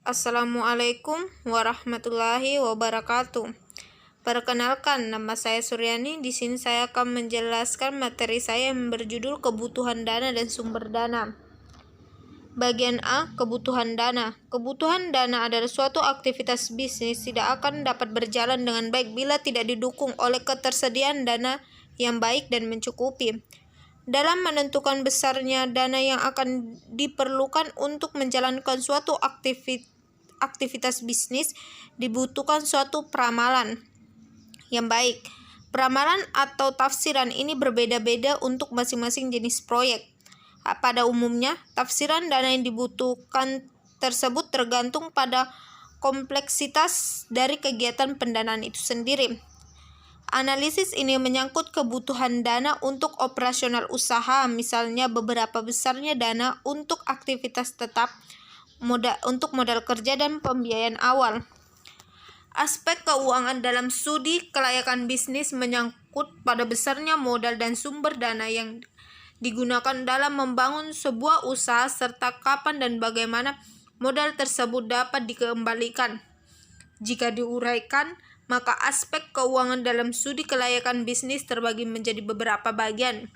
Assalamualaikum warahmatullahi wabarakatuh. Perkenalkan, nama saya Suryani. Di sini saya akan menjelaskan materi saya yang berjudul kebutuhan dana dan sumber dana. Bagian A, kebutuhan dana. Kebutuhan dana adalah suatu aktivitas bisnis tidak akan dapat berjalan dengan baik bila tidak didukung oleh ketersediaan dana yang baik dan mencukupi. Dalam menentukan besarnya dana yang akan diperlukan untuk menjalankan suatu aktivitas bisnis, dibutuhkan suatu peramalan yang baik. Peramalan atau tafsiran ini berbeda-beda untuk masing-masing jenis proyek. Pada umumnya, tafsiran dana yang dibutuhkan tersebut tergantung pada kompleksitas dari kegiatan pendanaan itu sendiri. Analisis ini menyangkut kebutuhan dana untuk operasional usaha, misalnya beberapa besarnya dana untuk aktivitas tetap, untuk modal kerja dan pembiayaan awal. Aspek keuangan dalam studi kelayakan bisnis menyangkut pada besarnya modal dan sumber dana yang digunakan dalam membangun sebuah usaha serta kapan dan bagaimana modal tersebut dapat dikembalikan. Jika diuraikan, maka aspek keuangan dalam studi kelayakan bisnis terbagi menjadi beberapa bagian.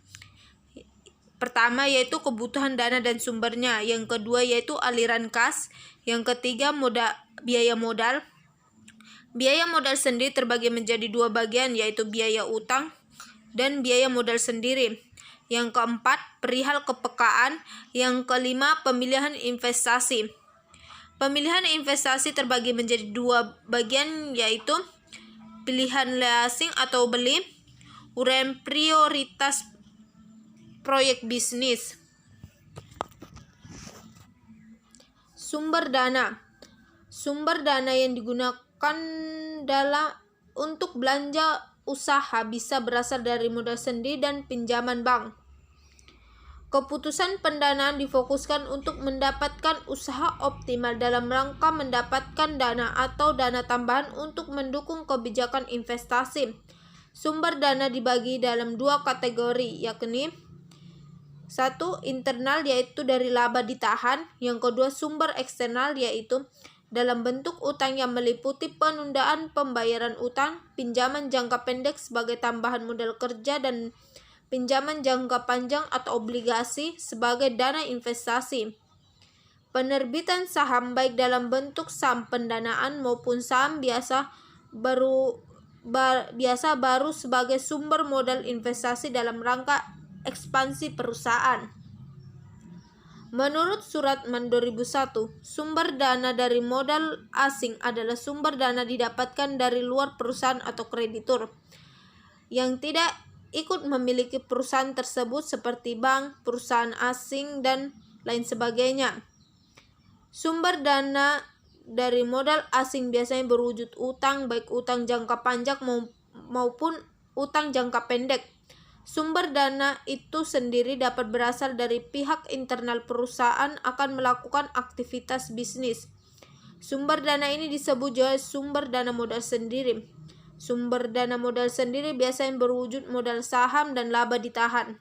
Pertama yaitu kebutuhan dana dan sumbernya, yang kedua yaitu aliran kas, yang ketiga biaya modal. Biaya modal sendiri terbagi menjadi dua bagian, yaitu biaya utang dan biaya modal sendiri. Yang keempat, perihal kepekaan. Yang kelima, pemilihan investasi. Pemilihan investasi terbagi menjadi dua bagian, yaitu pilihan leasing atau beli, uraian prioritas proyek bisnis. Sumber dana. Sumber dana yang digunakan untuk belanja usaha bisa berasal dari modal sendiri dan pinjaman bank. Keputusan pendanaan difokuskan untuk mendapatkan usaha optimal dalam rangka mendapatkan dana atau dana tambahan untuk mendukung kebijakan investasi. Sumber dana dibagi dalam dua kategori, yakni 1. Internal, yaitu dari laba ditahan. Yang kedua, sumber eksternal, yaitu dalam bentuk utang yang meliputi penundaan pembayaran utang, pinjaman jangka pendek sebagai tambahan modal kerja, dan pinjaman jangka panjang atau obligasi sebagai dana investasi. Penerbitan saham baik dalam bentuk saham pendanaan maupun saham biasa baru sebagai sumber modal investasi dalam rangka ekspansi perusahaan. Menurut Suratman 2001, sumber dana dari modal asing adalah sumber dana didapatkan dari luar perusahaan atau kreditur yang tidak ikut memiliki perusahaan tersebut seperti bank, perusahaan asing, dan lain sebagainya. Sumber dana dari modal asing biasanya berwujud utang, baik utang jangka panjang maupun utang jangka pendek. Sumber dana itu sendiri dapat berasal dari pihak internal perusahaan akan melakukan aktivitas bisnis. Sumber dana ini disebut juga sumber dana modal sendiri. Sumber dana modal sendiri biasanya berwujud modal saham dan laba ditahan.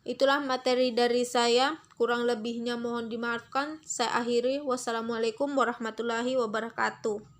Itulah materi dari saya, kurang lebihnya mohon dimaafkan. Saya akhiri. Wassalamualaikum warahmatullahi wabarakatuh.